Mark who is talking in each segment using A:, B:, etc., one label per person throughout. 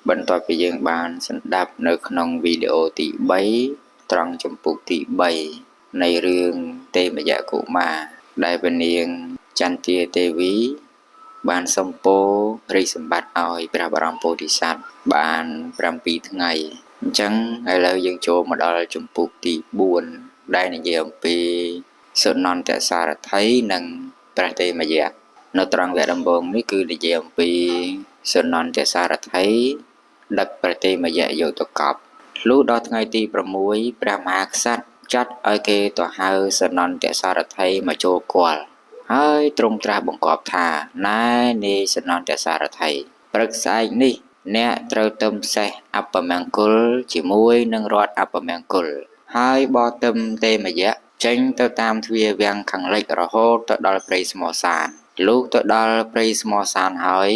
A: បន្ទាប់ពីយើងបានស្ដាប់នៅក្នុងវីដេអូទី3ត្រង់ចម្ពោះទី3នៃរឿងទេមយកុមារដែលព្រះនាងចន្ទាទេវីបានសំពោធរាជសម្បត្តិឲ្យព្រះបរមពោធិសត្វបាន7ថ្ងៃអញ្ចឹងឥឡូវយើងចូលមកដល់ចម្ពោះទី4ដែលនិយាយអំពីសុនន្ទសារថីនិងព្រះទេមយៈនៅត្រង់វគ្គដំបូងនេះគឺនិយាយអំពីសុនន្ទសារថីដឹកព្រះទេមយៈយកទៅកប់លុះដល់ថ្ងៃទី6ព្រះមហាក្សត្រចាត់ឲ្យគេទៅហៅសុនន្ទសារថីមកចូលគាល់ហើយទ្រង់ត្រាស់បង្គាប់ថាណែនាយសុនន្ទសារថីព្រឹកស្អែកនេះអ្នកត្រូវទៅសេះអបមង្គលជាមួយនឹងរដ្ឋអបមង្គលហើយបរទឹមទេមយៈចេញទៅតាមទ្វារវាំងខាងលិចរហូតទៅដល់ព្រៃស្មសានលុះទៅដល់ព្រៃស្មសានហើយ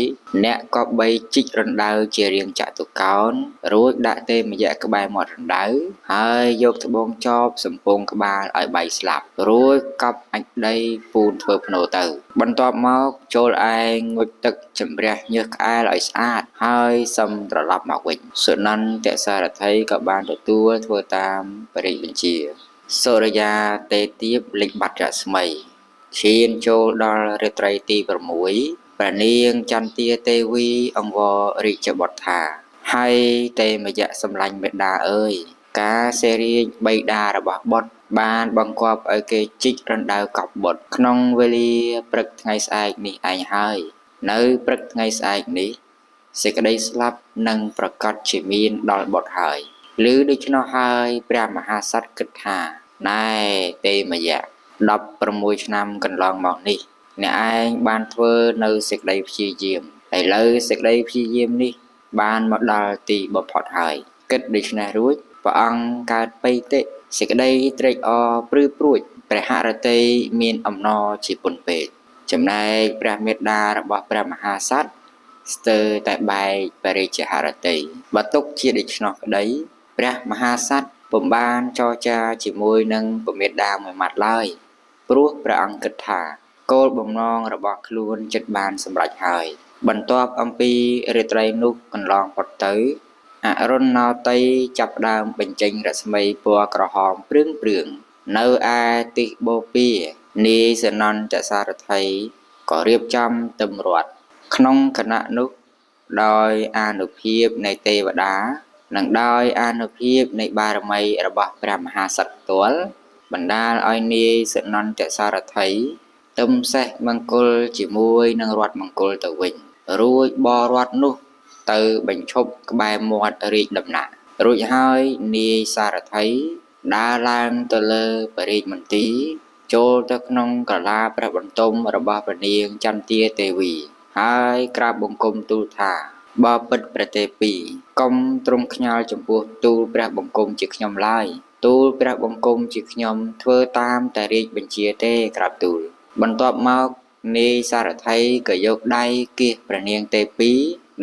A: អ្នកក៏បីជីករណ្ដៅជារាងចតុកោណរួចដាក់ទេមយៈក្បែរមាត់រណ្ដៅហើយយកត្បូងចបសំពងក្បាលឲ្យបែកស្លាប់រួចកប់អាចដីពូនធ្វើភ្នូរទៅបន្ទាប់មកចូលឯងងុចទឹកជំរះញើសក្អែលឲ្យស្អាតហើយសឹមត្រឡប់មកវិញសុនន្ទសារថីក៏បានទទួលធ្វើតាមព្រះរាជបញ្ជាសូរិយាទេទៀបលេចបាត់រស្មីឈានចូលដល់រាត្រីទី6ព្រះនាងចន្ទាទេវីអង្វររាជបុត្រថាហើយទេមយៈសម្លាញ់បិតាអើយការសេរីបិតារបស់បុត្របានបង្គាប់ឲ្យគេជីករណ្ដៅកប់បុត្រក្នុងវេលាព្រឹកថ្ងៃស្អែកនេះឯងហើយនៅព្រឹកថ្ងៃស្អែកនេះសេចក្តីស្លាប់នឹងប្រកាសជាមានដល់បុត្រហើយឬដូច្នោះហើយព្រះមហាក្សត្រគិតថាណែទេមយៈ16ឆ្នាំកន្លងមកនេះអ្នកឯងបានធ្វើនៅសេចក្តីព្យាយាមឥឡូវសេចក្តីព្យាយាមនេះបានមកដល់ទីបំផុតហើយគិតដូច្នេះរួចព្រះអង្គកើតបិតិសេចក្តីត្រេកអរព្រឺព្រួចព្រះហឫទ័យមានអំណរជាពន់ពេកចំណែកព្រះមេត្តារបស់ព្រះមហាក្សត្រស្ទើរតែបែកបរិជ្ជហឫទ័យបើទុកជាដូច្នោះក្តីព្រះមហាក្សត្រពុំបានចរចាជាមួយនឹងព្រះមេត្តាមួយម៉ាត់ឡើយព្រោះព្រះអង្គគិតថាគោលបំណងរបស់ខ្លួនចិត្តបានសម្រេចហើយបន្ទាប់អំពីរាត្រីនោះកន្លងផុតទៅអរុណោទ័យចាប់ផ្ដើមបញ្ចេញរស្មីពណ៌ក្រហមព្រឿងនៅឯទិសបូព៌ានាយសុនន្ទសារថីក៏រៀបចំទឹមរថក្នុងគណៈនោះដោយអានុភាពនៃទេវតានិងដោយអានុភាពនៃបារមីរបស់ព្រះមហាក្សត្រផ្ទាល់បណ្ដាលឲ្យនាយសុនន្ទសារថីទឹមសេះមង្គលជាមួយនឹងរដ្ឋមង្គលទៅវិញរួចបររដ្ឋនោះទៅបញ្ឈប់ក្បែរមាត់រាជដំណាក់រួចហើយនាយសារថីដើរឡើងទៅលើបរិយាមន្ទីរចូលទៅក្នុងក្រឡាព្រះបន្ទុំរបស់ព្រះនាងចន្ទាទេវីហើយក្រាបបង្គំទូលថាបើពិតប្រទេពីកុំទ្រង់ខ្ញាល់ចំពោះទូលព្រះបង្គំជាខ្ញុំឡើយទូលព្រះបង្គំជាខ្ញុំធ្វើតាមតែរាជបញ្ជាទេក្រាបទូលបន្ទាប់មកនាយសារថីក៏យកដៃគៀសព្រះនាងទេពី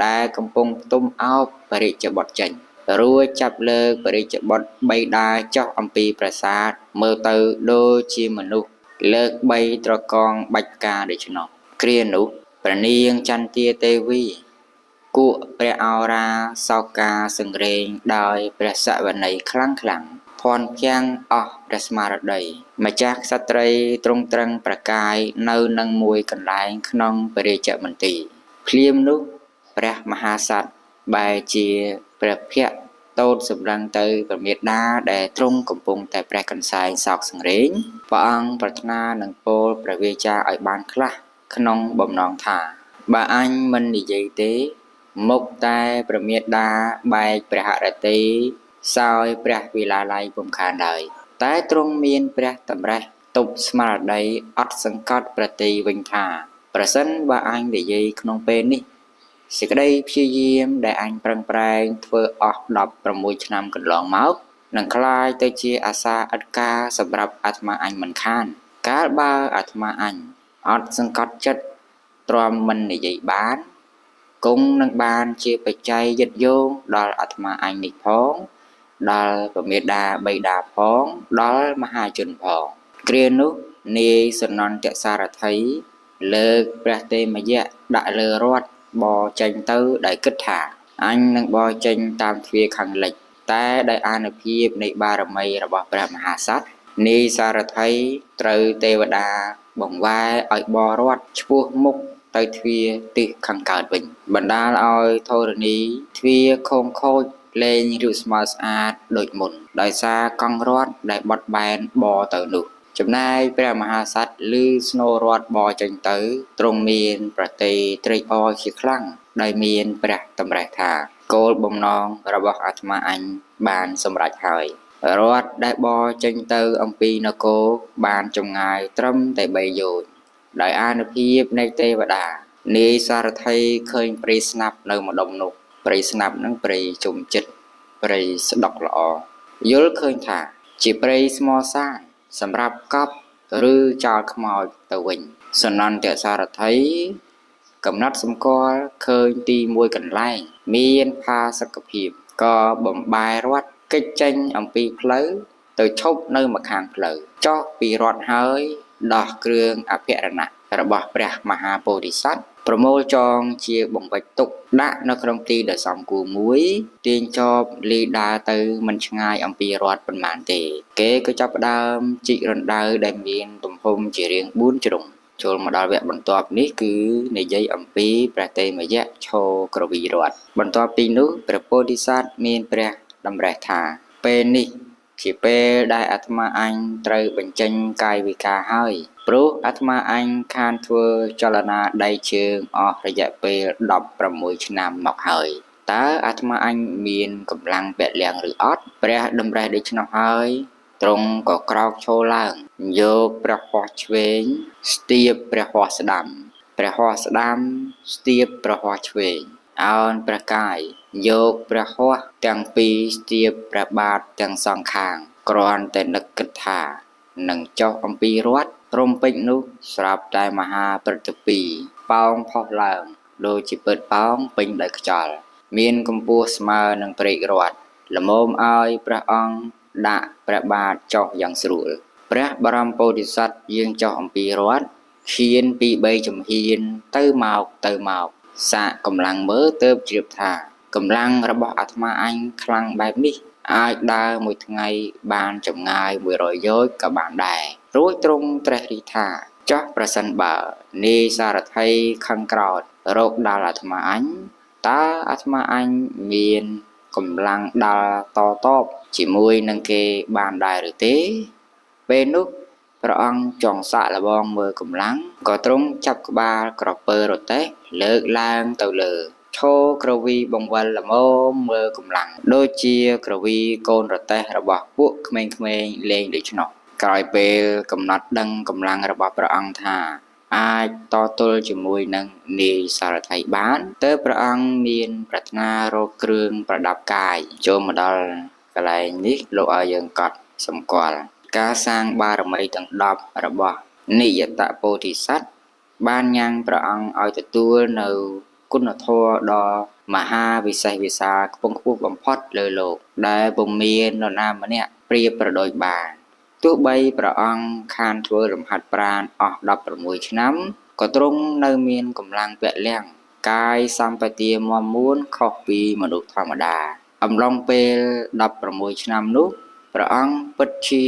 A: ដែលកំពុងផ្ទុំអោបបរិជ្ជបុត្រចេញរួចចាប់លើកបរិជ្ជបុត្របៃតាចុះអំពីប្រាសាទមើលទៅដូចជាមនុស្សលើក3ត្រកងបាច់ផ្កាដូច្នោះគ្រានោះព្រះនាងចន្ទាទេវីគួកព្រះឱរាសោកាសង្រេងដោយព្រះសវន័យខ្លាំងភ័ន្តភាំងអស់ព្រះស្មារតីម្ចាស់ក្សត្រីទ្រង់ត្រឹងប្រកាយនៅនឹងមួយកន្លែងក្នុងព្រះរាជមន្ទីរភ្លាមនោះព្រះមហាក្សត្របែរជាព្រះភ័ក្ត្រតូតសម្រឹងទៅព្រះមេត្តាដែលទ្រង់កំពុងតែព្រះកន្សែងសោកសង្រេងព្រះអង្គប្រាថ្នានឹងពោលព្រះវាចាឲ្យបានខ្លះក្នុងបំណងថាបើអញមិននិយាយទេមុខតែព្រះមេត្តាបែកព្រះហឫទ័យសោយព្រះវិឡាល័យពុំខានឡើយតែទ្រង់មានព្រះតម្រេះទប់ស្មារតីអត់សង្កត់ប្រតិវិញថាប្រសិនបើអញនិយាយក្នុងពេលនេះសេចក្តីព្យាយាមដែលអញប្រឹងប្រែងធ្វើអស់16ឆ្នាំកន្លងមកនឹងក្លាយទៅជាអាសាឥតការសម្រាប់អាត្មាអញមិនខានកាលបើអាត្មាអញអត់សង្កត់ចិត្តទ្រាំមិននិយាយបានគង់នឹងបានជាបច្ច័យយិតយោងដល់អាត្មាអញនេះផងដល់ព្រះមេត្តាបិតាផងដល់មហាជនផងគ្រានោះនាយសុនន្ទសារថីលើកព្រះទេមយៈដាក់លើរថបរចេញទៅដោយគិតថា អញនឹងបរចេញតាមទ្វារខាងលិចតែដោយអានុភាពនៃបារមីរបស់ព្រះមហាក្សត្រនាយសារថីត្រូវទេវតាបង្វែរឲ្យបររត់ឆ្ពោះមុខទៅទ្វារទិសខាងកើតវិញបណ្ដាលឲ្យធរណីទ្វារខូងខូចលែងរាបស្មើស្អាតដូចមុនដោយសារកង់រត់ដែលបត់បែនបរទៅនោះចំណែកព្រះមហាក្សត្រឮស្នូររត់បរចេញទៅទ្រង់មានប្រតិត្រេកអរជាខ្លាំងដោយមានព្រះតម្រេះថាគោលបំណងរបស់អាត្មាអញបានសម្រេចហើយរត់ដែលបរចេញទៅអំពីនគរបានចម្ងាយត្រឹមតែ3យោជន៍ដោយអានុភាពនៃទេវតានាយសារថីឃើញព្រៃស្នាប់នៅម្ដុំនោះព្រៃស្នាប់នឹងព្រៃជុំចិត្តព្រៃស្ដុកល្អយល់ឃើញថាជាព្រៃស្មសានសម្រាប់កប់ឬចោលខ្មោចទៅវិញសនន្តសារថីកំណត់សម្គាល់ឃើញទីមួយកន្លែងមានផាសុកភាពក៏បំបែររត់គេចចេញអំពីផ្លូវទៅឈប់នៅម្ខាងផ្លូវចុះពីរត់ហើយដោះគ្រឿងអភិរណៈរបស់ព្រះមហាពោធិសត្វប្រមូលចងជាបង្វិចទុកដាក់នៅក្នុងទីដែលសមគួរមួយទាញចបលីដើរទៅមិនឆ្ងាយអំពីរត់ប៉ុន្មានទេគេក៏ចាប់ផ្ដើមជីករណ្ដៅដែលមានទំហំជារាង4ជ្រុងចូលមកដល់វគ្គបន្ទាប់នេះគឺនិយាយអំពីព្រះតេមយៈឈរក្រវីរតបន្ទាប់ពីនោះព្រះពោធិសត្វមានព្រះតម្រេះថាពេលនេះជាពេលដែលអាត្មាអញត្រូវបញ្ចេញកាយវិការហើយព្រោះអាត្មាអញខានធ្វើចលនាដៃជើងអស់រយៈពេល16ឆ្នាំមកហើយតើអាត្មាអញមានកម្លាំងពលំឬអត់ព្រះតម្រេះដូច្នោះហើយទ្រង់ក៏ក្រោកឈរឡើងយកព្រះហស្ថឆ្វេងស្ទាបព្រះហស្ថស្ដាំព្រះហស្ថស្ដាំស្ទាបព្រះហស្ថឆ្វេងអោនព្រះកាយយកព្រះហស្ថទាំងពីរស្ទាបព្រះបាទទាំងសងខាងគ្រាន់តែនឹកគិតថានឹងចុះអំពីរត់រំពេចនោះស្រាប់តែមហាព្រឹទ្ធពីប៉ោងផុសឡើងដូចជាពើតប៉ោងពេញដោយខ្យល់មានកម្ពស់ស្មើនឹងព្រែករត់ល្មមឲ្យព្រះអង្គដាក់ព្រះបាទចុះយ៉ាងស្រួលព្រះបរមពោធិសត្វយាងចុះអំពីរត់ឈានពី3ជំហានទៅមកសាកកម្លាំងមើលទើបជ្រាបថាកម្លាំងរបស់អាត្មាអញខ្លាំងបែបនេះអាចដើរមួយថ្ងៃបានចម្ងាយ100យោជន៍ក៏បានដែររួចទ្រង់ត្រេះរិះថាចុះប្រសិនបើនាយសារថីខឹងក្រោធរកដល់អាត្មាអញតើអាត្មាអញមានកម្លាំងដាល់តតបជាមួយនឹងគេបានដែរឬទេពេលនោះព្រះអង្គចង់សាកល្បងមើលកម្លាំងក៏ទ្រង់ចាប់ក្បាលក្រពើរទេះលើកឡើងទៅលើឈរក្រវីបង្វិលល្មមមើលកម្លាំងដូចជាក្រវីកូនរទេះរបស់ពួកក្មេងៗលេងដូច្នោះក្រោយពេលកំណត់ដឹងកម្លាំងរបស់ព្រះអង្គថាអាចតទល់ជាមួយនឹងនាយសារថីបានទើបព្រះអង្គមានប្រាថ្នារកគ្រឿងប្រដាប់កាយចូលមកដល់កន្លែងនេះលោកឲ្យយើងកត់សម្គាល់ការសាងបារមីទាំង10របស់និយតពោធិសត្វបានញ៉ាំងព្រះអង្គឲ្យទទួលនៅគុណធម៌ដ៏មហាវិសេសវិសាលខ្ពង់ខ្ពស់បំផុតលើលោកដែលពុំមាននរណាម្នាក់ប្រៀបប្រដូចបានទោះបីព្រះអង្គខានធ្វើរំហាត់ប្រាណអស់16ឆ្នាំក៏ទ្រង់នៅមានកម្លាំងពលំកាយសម្បទាមមួនខុសពីមនុស្សធម្មតាអំឡុងពេល16ឆ្នាំនោះព្រះអង្គពិតជា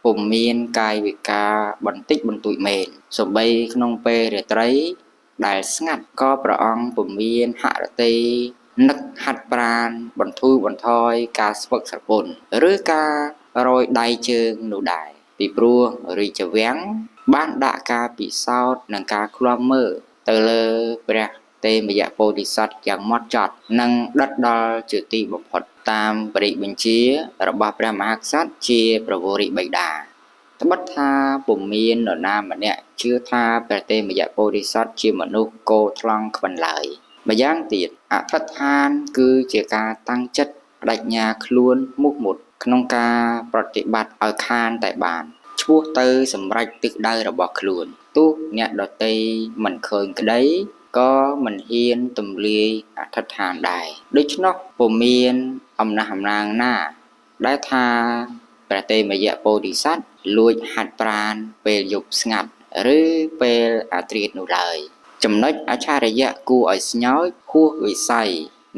A: ពុំមានកាយវិការបន្តិចបន្តួចមែនសូម្បីក្នុងពេលរាត្រីដែលស្ងាត់ក៏ព្រះអង្គពុំមានហឫទ័យនឹកហាត់ប្រាណបន្ធូរបន្ថយការស្វឹកស្រពន់ឬការរយដៃជើងនោះដែរពីព្រោះរាជវាំងបានដាក់ការពិសោធន៍និងការឃ្លាំមើលទៅលើព្រះតេមយៈពោធិសត្វយ៉ាងម៉ត់ចត់និងដិតដល់ជាទីបំផុតតាមបរិបញ្ជារបស់ព្រះមហាក្សត្រជាប្រវរិបិតាត្បិតថាពុំមាននរណាម្នាក់ជឿថាព្រះតេមយៈពោធិសត្វជាមនុស្សគោថ្លង់ខ្វិនឡើយម្យ៉ាងទៀតអធិដ្ឋានគឺជាការតាំងចិត្តបដិញ្ញាខ្លួនមុខមុតក្នុងការប្រតិបត្តិឲ្យខានតែបានឆ្ពោះទៅសម្រេចទិសដៅរបស់ខ្លួនទោះអ្នកដទៃមិនឃើញក្តីក៏មិនហ៊ានទម្លាយអធិដ្ឋានដែរដូច្នោះពុំមានអំណះអំណាងណាដែលថាព្រះតេមយៈពោធិសត្វលួចហាត់ប្រាណពេលយប់ស្ងាត់ឬពេលអាត្រៀតនោះឡើយចំណុចអច្ឆរិយៈគួរឲ្យស្ញោចហួសវិស័យ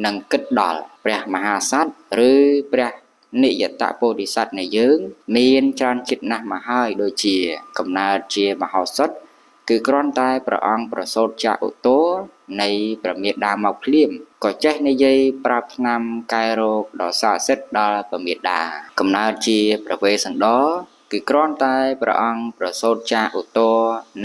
A: នឹងគិតដល់ព្រះមហាសត្វឬព្រះនិយតពោធិសត្វនៃយើងមានច្រើនចិត្តណាស់មកហើយដូចជាកំណើតជាមហោសថគឺគ្រាន់តែព្រះអង្គប្រសូតចាកឧទរនៃព្រះមេដាមកភ្លាមក៏ចេះនិយាយប្រាប់ថ្នាំកែរោគដ៏ស័ក្តិសិទ្ធិដល់ព្រះមេដាកំណើតជាព្រះវេស្សន្តរគឺគ្រាន់តែព្រះអង្គប្រសូតចាកឧទរ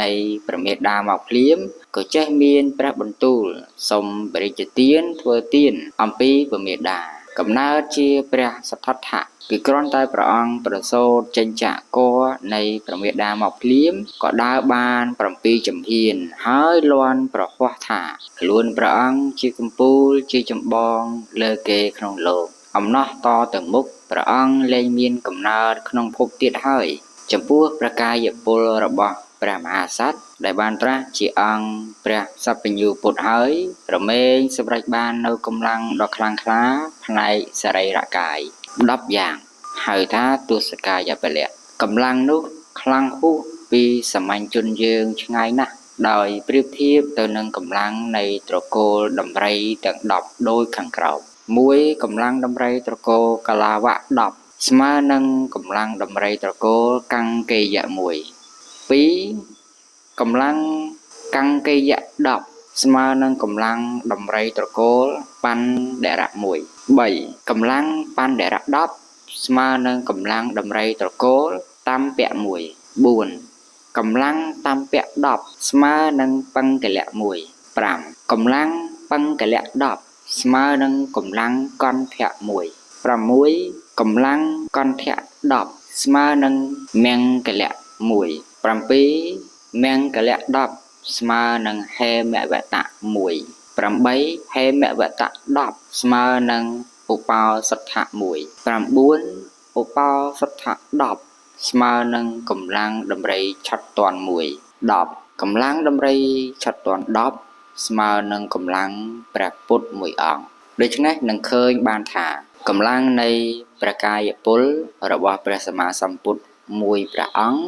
A: នៃព្រះមេដាមកភ្លាមក៏ចេះមានព្រះបន្ទូលសូមបរិជ្ជទានធ្វើទានអំពីព្រះមេដាកំណើតជាព្រះសទ្ធត្ថៈគឺគ្រាន់តែព្រះអង្គប្រសូតចេញចាកគរនៃព្រះមេដាមកភ្លាមក៏ដើរបាន7ចំហៀនហើយលាន់ប្រហោះថាខ្លួនព្រះអង្គជាកំពូលជាចម្បងលើគេក្នុងលោកអំណោះតទៅមុខព្រះអង្គលែងមានកំណើតក្នុងភពទៀតហើយចំពោះព្រះកាយពលរបស់ព្រះមហាក្សត្រដែលបានត្រាស់ជាអង្គព្រះសព្វញ្ញូពុទ្ធហើយរមែងសម្រេចបាននៅកម្លាំងដ៏ខ្លាំងក្លាផ្នែកសរីរកាយ10យ៉ាងហៅថាទស្សកាយពលៈកម្លាំងនោះខ្លាំងហួសពីសាមញ្ញជនយើងឆ្ងាយណាស់ដោយប្រៀបធៀបទៅនឹងកម្លាំងនៃត្រកូលដំរីទាំង10ដូចខាងក្រោម1កម្លាំងដំរីត្រកូលកាឡាវៈ10ស្មើនឹងកម្លាំងដំរីត្រកូលកង្កេយៈ1 2កម្លាំងកង្កេយៈ10ស្មើនឹងកម្លាំងដំរីត្រកូលបណ្ឌរៈ1 3កម្លាំងបណ្ឌរៈ10ស្មើនឹងកម្លាំងដំរីត្រកូលតាមពៈ1 4កម្លាំងតាមពៈ10ស្មើនឹងបង្កលៈ1 5កម្លាំងបង្កលៈ10ស្មើនឹងកម្លាំងកន្ធៈ1 6កម្លាំងកន្ធៈ10ស្មើនឹងមង្គលៈ1 7មង្គលៈ10ស្មើនឹងហេមវតៈ1 8ហេមវតៈ10ស្មើនឹងឧបោសថៈ1 9ឧបោសថៈ10ស្មើនឹងកម្លាំងដំរីឆាត់តាន់1 10កម្លាំងដំរីឆាត់តាន់10ស្មើនឹងកម្លាំងព្រះពុទ្ធ1អង្គដូច្នេះនឹងឃើញបានថាកម្លាំងនៃព្រះកាយពលរបស់ព្រះសម្មាសម្ពុទ្ធ1ព្រះអង្គ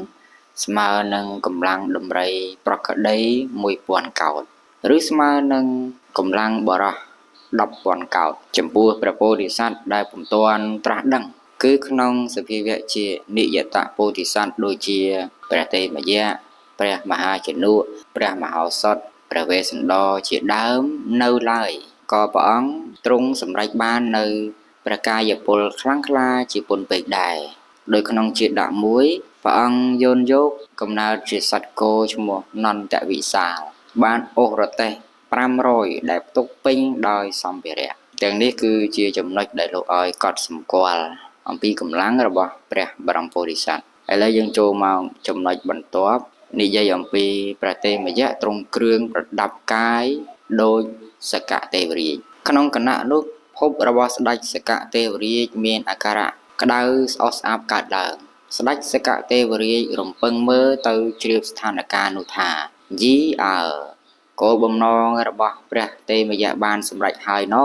A: ស្មើនឹងកម្លាំងដំរីប្រកដី1000កោដឬស្មើនឹងកម្លាំងបរោះ10,000កោដចំពោះព្រះពោធិសត្វដែលពុំទាន់ត្រាស់ដឹងគឺក្នុងសភាវៈជានិយតពោធិសត្វដូចជាព្រះតេមយៈព្រះមហាជនុព្រះមហោសថព្រះវេស្សន្តរជាដើមនៅឡើយក៏ព្រះអង្គទ្រង់សម្រេចបាននៅព្រះកាយពលខ្លាំងក្លាជាពុនពេកដែរដោយក្នុងជាដកមួយព្រះអង្គយោនយកកំណើតជាសត្វគោឈ្មោះនន្តវិសាលបានអូសរទេះ500ដែលផ្ទុកពេញដោយសម្ភារៈទាំងនេះគឺជាចំណុចដែលលោកឲ្យកត់សម្គាល់អំពីកម្លាំងរបស់ព្រះបរមពុរិស័ទឥឡូវយើងចូលមកចំណុចបន្ទាប់និយាយអំពីព្រះតេមយៈទ្រង់គ្រឿងប្រដាប់កាយដោយសកទេវរាជក្នុងគណៈនោះភពរបស់ស្ដេចសកទេវរាជមានអាការៈក្តៅស្អុះស្អាប់កើតឡើងស្ដេចសកទេវរាជរំពឹងមើលទៅជ្រាបស្ថានភាពនោះថាយីគោលបំណងរបស់ព្រះតេមយៈបានសម្រេចហើយណ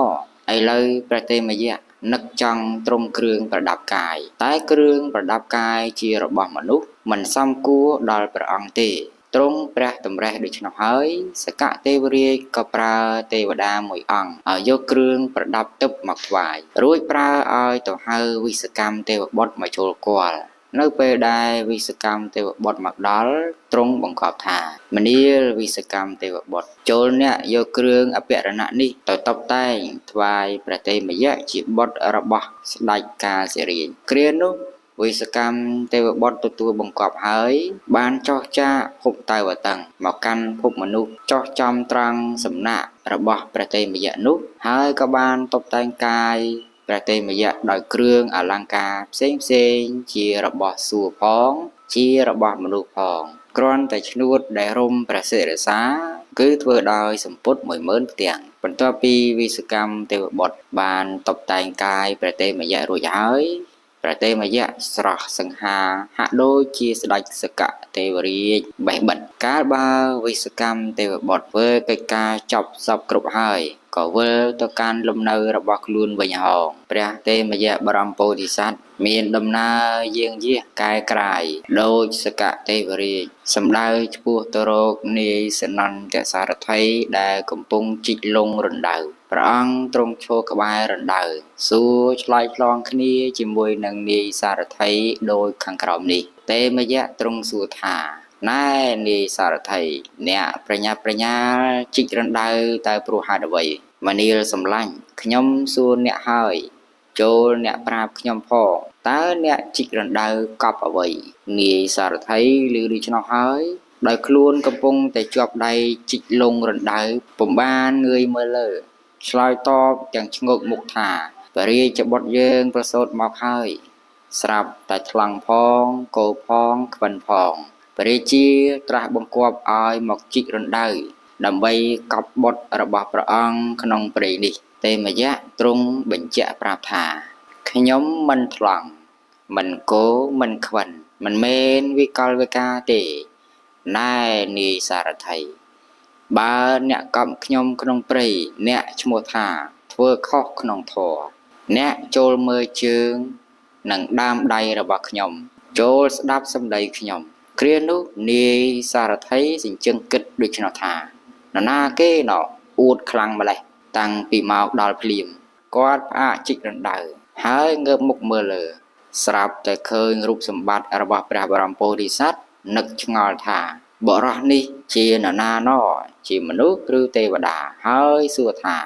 A: ឥឡូវព្រះតេមយៈនឹកចង់ទ្រង់គ្រឿងប្រដាប់កាយតែគ្រឿងប្រដាប់កាយជារបស់មនុស្សមិនសមគួរដល់ព្រះអង្គទេទ្រង់ព្រះតម្រេះដូច្នោះហើយសកទេវរាជក៏ប្រើទេវតាមួយអង្គឲ្យយកគ្រឿងប្រដាប់ទឹកមកថ្វាយរួចប្រើឲ្យទៅហៅវិសកម្មទេវបុត្រមកចូលគាល់នៅពេលដែលវិសកម្មទេវបុត្រមកដល់ទ្រង់បង្គាប់ថាមនាលវិសកម្មទេវបុត្រចូលអ្នកយកគ្រឿងអភិរណៈនេះទៅតុបតែងថ្វាយព្រះតេមយៈជាបុត្ររបស់ស្ដេចកាលសិរីគ្រានោះវិសកម្មទេវបុត្រទទួលបង្គាប់ហើយបានចោះចាកភពតៃវតឹងមកកាន់ភពមនុស្សចោះចំត្រង់សំណាក់របស់ព្រះតេមយៈនោះហើយក៏បានតុបតែងកាយព្រះតេមយៈដោយគ្រឿងអលង្ការផ្សេងជារបស់សួគ៌ផងជារបស់មនុស្សផងគ្រាន់តែឈ្នួតដែលរុំព្រះសិរសាគឺធ្វើដោយសម្ពុត10000ផ្ទាំងបន្ទាប់ពីវិសកម្មទេវបុត្របានតុបតែងកាយព្រះតេមយៈរួចហើយព្រះតេមយៈស្រស់សង្ហាហាក់ដូចជាស្ដេចសកទេវរាជបេះបិទកាលបើវិសកម្មទេវបុត្រធ្វើកិច្ចការចប់សពគ្រប់ហើយក៏វិលទៅកាន់លំនៅរបស់ខ្លួនវិញហោងព្រះតេមយៈបរមពោធិសត្វមានដំណើរយាងយះកែក្រាយដោយសកទេវរាជសម្ដៅឆ្ពោះទៅរកនាយសនន្តសារថីដែលកំពុងជីកលងរណ្ដៅ ព្រះអង្គទ្រង់ឈរក្បែររណ្ដៅសួរឆ្លើយឆ្លងគ្នាជាមួយនឹងនាយសារថីដោយខាងក្រោមនេះទេមយៈទ្រង់សួរថាណែនាយសារថីអ្នកប្រញាប់ប្រញាល់ជីករណ្ដៅតើព្រោះហេតុអ្វីមនាលសម្លាញ់ខ្ញុំសួរអ្នកហើយចូលអ្នកប្រាប់ខ្ញុំផងតើអ្នកជីករណ្ដៅកប់អ្វីនាយសារថីឮដូច្នោះហើយដោយខ្លួនកំពុងតែជាប់ដៃជីកលងរណ្ដៅពុំបានងើយមើលលើឆ្លើយតបទាំងឆ្ងោកមុខថាបរិយាបុត្រយើងប្រសូតមកហើយស្រាប់តែថ្លង់ផងគោផងខ្វិនផងព្រះរាជាត្រាស់បង្គាប់ឲ្យមកជីករណ្ដៅដើម្បីកប់បុត្ររបស់ព្រះអង្គក្នុងព្រៃនេះទេមយៈទ្រង់បញ្ជាក់ប្រាប់ថាខ្ញុំមិនថ្លង់មិនគោមិនខ្វិនមិនមែនវិកលវិការទេណែនាយសារថីបើអ្នកកប់ខ្ញុំក្នុងព្រៃអ្នកឈ្មោះថាធ្វើខុសក្នុងធម៌អ្នកចូលមើលជើងនិងដើមដៃរបស់ខ្ញុំចូលស្ដាប់សម្ដីខ្ញុំគ្រានោះនាយសារថីសិញ្ជឹងគិតដូច្នោះថានរណាគេណោអួតខ្លាំងម្លេះតាំងពីមកដល់ភ្លាមគាត់ផ្អាកជីករណ្ដៅហើយងើបមុខមើលលើស្រាប់តែឃើញរូបសម្បត្តិរបស់ព្រះបរមពោធិសត្វនឹកឆ្ងល់ថាបរិសនេះជានរណាណោជាមនុស្សឬទេវតាហើយសួរថា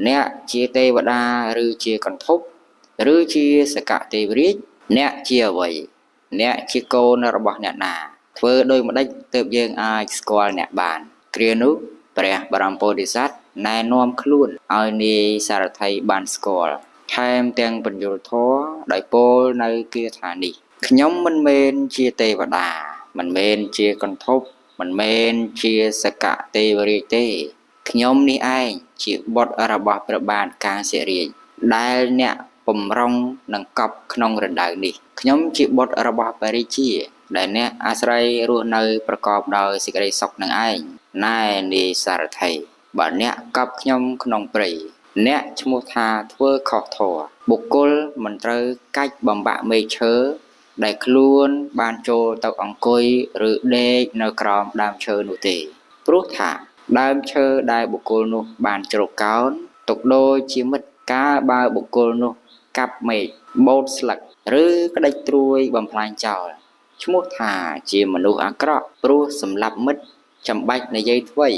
A: អ្នកជាទេវតាឬជាកន្ធប់ឬជាសកទេវរាជអ្នកជាអ្វីអ្នកជាកូនរបស់អ្នកណាធ្វើដូចម្ដេចទើបយើងអាចស្គាល់អ្នកបានគ្រានោះព្រះបរមពោធិសត្វណែនាំខ្លួនឲ្យនាយសារថីបានស្គាល់ថែមទាំងបញ្យលធម៌ដោយពោលនៅគាថានេះខ្ញុំមិនមែនជាទេវតាមិនមែនជាកន្ធប់មិនមែនជាសកទេវរាជទេខ្ញុំនេះឯងជាបុត្ររបស់ព្រះបាទកាសិរាជដែលអ្នកបំរុងនឹងកប់ក្នុងរណ្ដៅនេះខ្ញុំជាបុត្ររបស់ព្រះរាជាដែលអ្នកអាស្រ័យរស់នៅប្រកបដោយសេចក្តីសុខនឹងឯងណែនាយសារថីបើអ្នកកប់ខ្ញុំក្នុងព្រៃអ្នកឈ្មោះថាធ្វើខុសធម៌បុគ្គលមិនត្រូវកាច់បំបាក់មែកឈើដែលខ្លួនបានចូលទៅអង្គុយឬដេកនៅក្រោមដើមឈើនោះទេព្រោះថាដើមឈើដែលបុគ្គលនោះបានជ្រកកោនទុកដូចជាមិត្តកាលបើបុគ្គលនោះកាប់មែកបូតស្លឹកឬក្តិចត្រួយបំផ្លាញចោលឈ្មោះថាជាមនុស្សអាក្រក់ព្រោះសម្លាប់មិត្តចាំបាច់និយាយអ្វី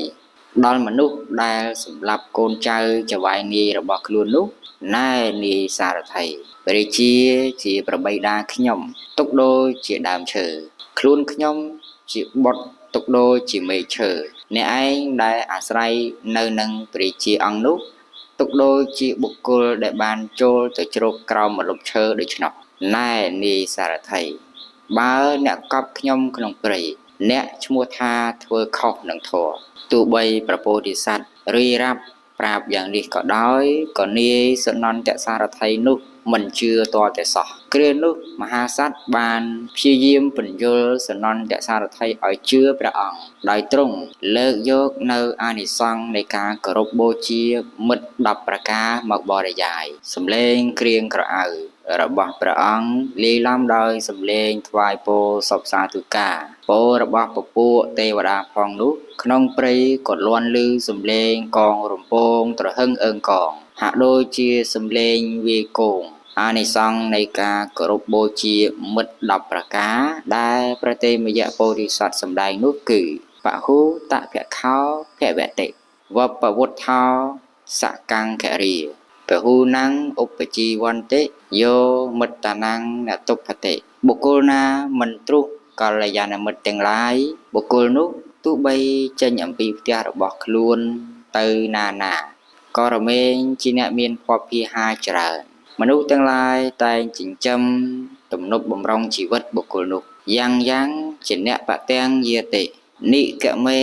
A: ដល់មនុស្សដែលសម្លាប់កូនចៅចៅហ្វាយនាយរបស់ខ្លួននោះណែនាយសារថីព្រះរាជាប្របីតាខ្ញុំទុកដូចជាដើមឈើខ្លួនខ្ញុំជាបុត្រទុកដូចជាមែកឈើអ្នកឯងដែលអាស្រ័យនៅនឹងព្រះរាជាអង្គនោះទុកដូចជាបុគ្គលដែលបានចូលទៅជ្រកក្រោមម្លប់ឈើដូច្នោះណែនាយសារថីបើអ្នកកប់ខ្ញុំក្នុងព្រៃអ្នកឈ្មោះថាធ្វើខុសនឹងធម៌ទោះបីព្រះពោធិសត្វរីរ៉ាប់ប្រាប់យ៉ាងនេះក៏ដោយក៏នាយសនន្តសារថីនោះមិនជឿតតែសោះគ្រានោះមហាសត្វបានព្យាយាមពន្យល់សនន្តសារថីឲ្យជឿព្រះអង្គដោយទ្រង់លើកយកនៅអានិសង្សនៃការគោរពបូជាមិត្ត10ប្រការមកបរិយាយសំឡេងគ្រៀងក្រអៅរបស់ព្រះអង្គលាយឡំដោយសំឡេងថ្វាយពរសពសាធុការពររបស់ពពួកទេវតាផងនោះក្នុងព្រៃក៏លាន់ឮសំឡេងកងរំពងត្រហឹងអើងកងហាក់ដូចជាសំឡេងវាយគងអានិសង្សនៃការគោរពបូជាមិត្ត10ប្រការដែលព្រះទេមយៈពោធិសត្វសម្ដែងនោះគឺបហូតភខោភវតិវបវុទ្ធោសកង្ខរីពហូណੰឧបជីវន្តិយោមិត្តណੰនតុភតិបុគ្គលណាមិនទ្រុះកល្យាណមិត្តទាំងឡាយបុគ្គលនោះទោះបីចេញអំពីផ្ទះរបស់ខ្លួនទៅណាក៏រមែងជាអ្នកមានភ័ព្វភាហាច្រើនមនុស្សទាំងឡាយតែងចិញ្ចឹមទំនប់បំរុងជីវិតបុគ្គលនោះយ៉ាងជាអ្នកបទាំងយាតិនិកមេ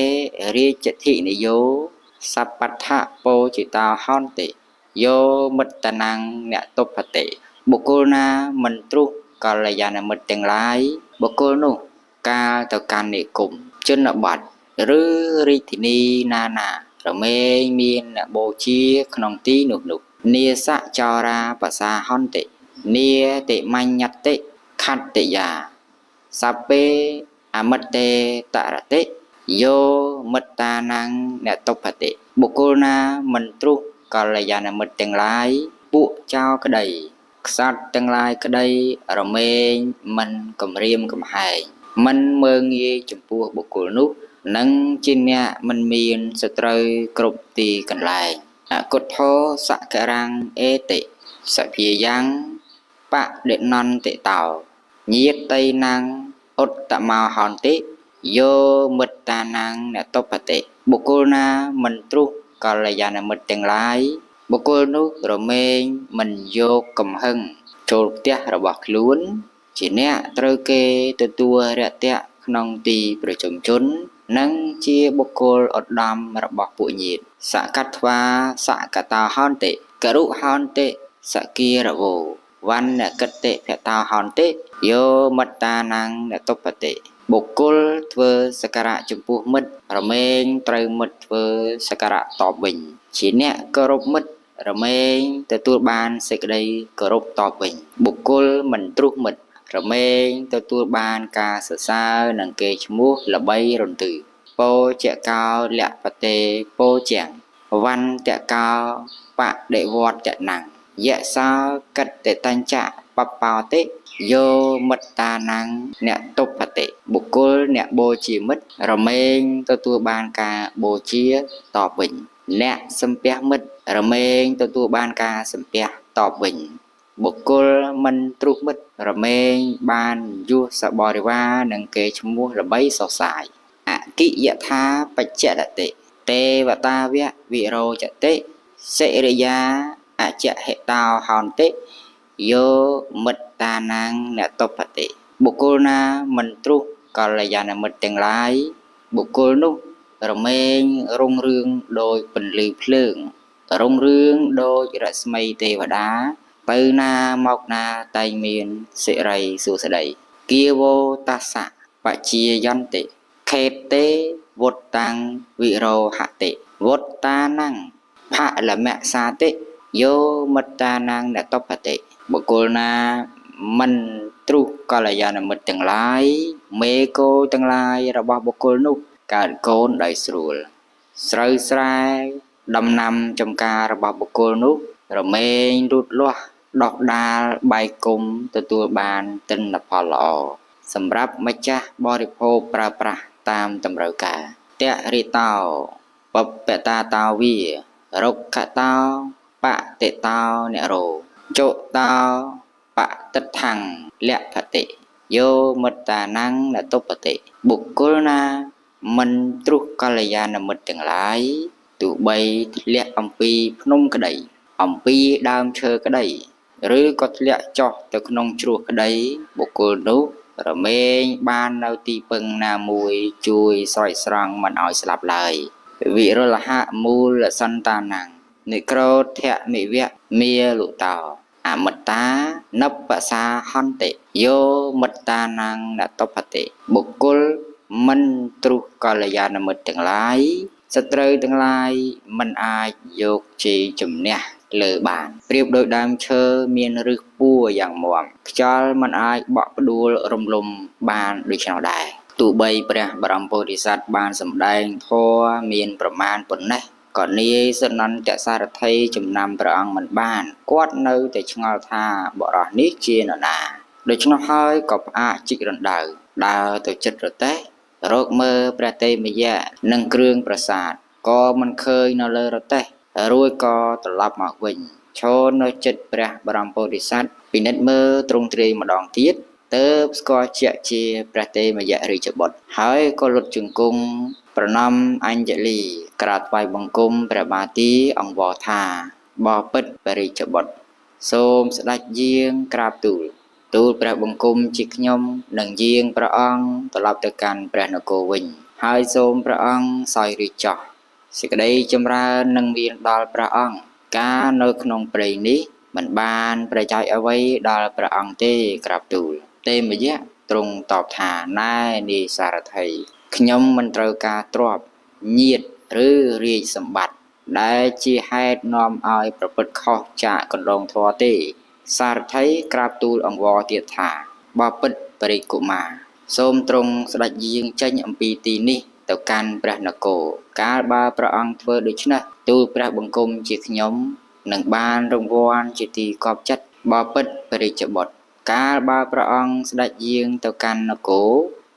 A: រាជធិនិយោសបដ្ឋពោចិតោហន្តិយោមិត្តណੰអ្នកតុភតិបុគ្គលណាមិនទ្រុះកល្យាណមិត្តទាំងឡាយបុគ្គលនោះកាលទៅកាន់និគមជនបទឬរាជធានីណារមែងមានអ្នកបូជាក្នុងទីនោះនាសចោរាបសាហន្តិនាតិបញ្ញតិខត្តយាសពេអមិតេតរតិយោមិត្តាណੰអ្នកតុភតិបុគ្គលណាមិនទ្រុះ កល្យាណមិត្តទាំងឡាយពួកចោលក្តីខ្សត់ទាំងឡាយក្តីរមែងមិនគំរាមកំហែងមិនមើងងាយចំពោះបុគ្គលនោះនឹងជាអ្នកមិនមានសត្រូវគ្រប់ទីកន្លែងអគុទ្ធោសករាំងអេតិសភាយ៉ាងបដិណន្តិតោញាតិណាំងឧត្តមោហន្តិយោមិត្តានាងនតុបតិបុគ្គលណាមិនទ្រុះកល្យាណមិត្តទាំងឡាយបុគ្គលនោះរមែងមិនយកកំហឹងចូលផ្ទះរបស់ខ្លួនជាអ្នកត្រូវគេទទួលរាក់ទាក់ក្នុងទីប្រជុំជននិងជាបុគ្គលឧត្តមរបស់ពួកញាតិសកត្វាសកតោហន្តិករុហន្តិសគារវោវណ្ណកតិភតោហន្តិយោមិត្តានាងនតុបតិបុគ្គលធ្វើសក្ការៈចំពោះមិត្តរមែងត្រូវមិត្តធ្វើសក្ការៈតបវិញជាអ្នកគោរពមិត្តរមែងទទួលបានសេចក្តីគោរពតបវិញបុគ្គលមិនទ្រុះមិត្តរមែងទទួលបានការសរសើរនិងកេរ្តិ៍ឈ្មោះល្បីរន្ទឺពោចកោលពតេពោជាងវន្តកោបដិវត្តនੰយសោកតតញ្ចៈបបោតិយោមិត្តានាងអ្នកតុបតិបុគ្គលអ្នកបូជាមិត្តរមែងទទួលបានការបូជាតបវិញអ្នកសំពះមិត្តរមែងទទួលបានការសំពះតបវិញបុគ្គលមិនទ្រុះមិត្តរមែងបានយុសបរិវារនិងគេឈ្មោះល្បីសរសាយអកិយថាបច្ចតតិទេវតាវៈវិរោចតិសិរិយាអចហេតោហន្តិយោមិត្តានាងនតុបតិបុគ្គលណាមិនទ្រុះកល្យាណមិត្តទាំងឡាយបុគ្គលនោះរមែងរុងរឿងដោយពន្លឺភ្លើងរុងរឿងដោយរស្មីទេវតាទៅណាមកណាតែងមានសិរីសួស្តីគៀវោតាសៈបជាយន្តិខេតេវុតតាំងវិរោហតិវុតតានੰផលមសាតិយោមិត្តានាងនតុបតិបុគ្គលណាមិនទ្រុះកល្យាណមិត្តទាំងឡាយមេគោទាំងឡាយរបស់បុគ្គលនោះកើតកូនដោយស្រួលស្រូវស្រែដំណាំចំការរបស់បុគ្គលនោះរមែងលូតលាស់ដុះដាលបែកគុំទទួលបានទិន្នផលល្អសម្រាប់ម្ចាស់បរិភោគប្រើប្រាស់តាមតម្រូវការតរិតោបបតាតោវារុក្ខតោបតិតោនិរោចុតោបតិដ្ឋੰលភតិយោមិត្តានាងនតុបតិបុគ្គលណាមិនទ្រុះកល្យាណមិត្តទាំងឡាយទោះបីធ្លាក់អំពីភ្នំក្តីអំពីដើមឈើក្តីឬក៏ធ្លាក់ចុះទៅក្នុងជ្រោះក្តីបុគ្គលនោះរមែងបាននៅទីពឹងណាមួយជួយស្រោចស្រង់មិនឲ្យស្លាប់ឡើយវិរលហៈមូលសន្តានੰនិក្រោធមិវៈមាលុតោអមត្តានបសាហន្តិយោមិត្តានាងនតុបតិបុគ្គលមិនទ្រុះកល្យាណមិត្តទាំងឡាយសត្រូវទាំងឡាយមិនអាចយកជ័យជំនះលើបានប្រៀបដោយដើមឈើមានឫសពួរយ៉ាងមាំខ្យល់មិនអាចបក់ផ្ដួលរំលំបានដូច្នោះដែរទោះបីព្រះបរមពុទ្ធិសត្វបានសម្ដែងធម៌មានប្រមាណប៉ុណ្ណេះក៏នាយសនន្តសារថីចំណាំព្រះអង្គមិនបានគាត់នៅតែឆ្ងល់ថាបរិសនេះជានរណាដូច្នោះហើយក៏ផ្អាកជីករណ្ដៅដើរទៅជិតរទេះរកមើលព្រះតេមយៈនិងគ្រឿងប្រាសាទក៏មិនឃើញនៅលើរទេះរួចក៏ត្រឡប់មកវិញឈរនៅជិតព្រះបរមពុទ្ធិសត្វពិនិត្យមើលទ្រង់ទ្រាយម្ដងទៀតទើបស្គាល់ជាក់ជាព្រះតេមយៈរាជបុត្រហើយក៏លុតជង្គង់ប្រណម្យអញ្ជលីក្រាបថ្វាយបង្គំព្រះបាទទីអង្វរថាបពិតព្រះរាជបុត្រសូមស្ដេចយាងក្រាបទូលព្រះបង្គំជាខ្ញុំនឹងយាងព្រះអង្គត្រឡប់ទៅកាន់ព្រះនគរវិញហើយសូមព្រះអង្គសោយរាជចុះសេចក្តីចម្រើននឹងមានដល់ព្រះអង្គការនៅក្នុងព្រៃនេះមិនបានប្រយោជន៍អ្វីដល់ព្រះអង្គទេក្រាបទូលទេមយៈទ្រង់តបថាណែនាយសារថីខ្ញុំមិនត្រូវការទ្រព្យញាតិឬរាជសម្បត្តិដែលជាហេតុនាំឲ្យប្រព្រឹត្តខុសចាកកន្លងធម៌ទេសារថីក្រាបទូលអង្វរទៀតថាបពិតបរិកុមារសូមទ្រង់ស្ដេចយាងចេញអំពីទីនេះ ទៅកាន់ព្រះនគរកាលបើព្រះអង្គធ្វើដូច្នេះទូលព្រះបង្គំជាខ្ញុំនឹងបានរង្វាន់ជាទីគាប់ចិត្តបបិទ្ធព្រះរាជបុត្រកាលបើព្រះអង្គស្ដេចយាងទៅកាន់នគរ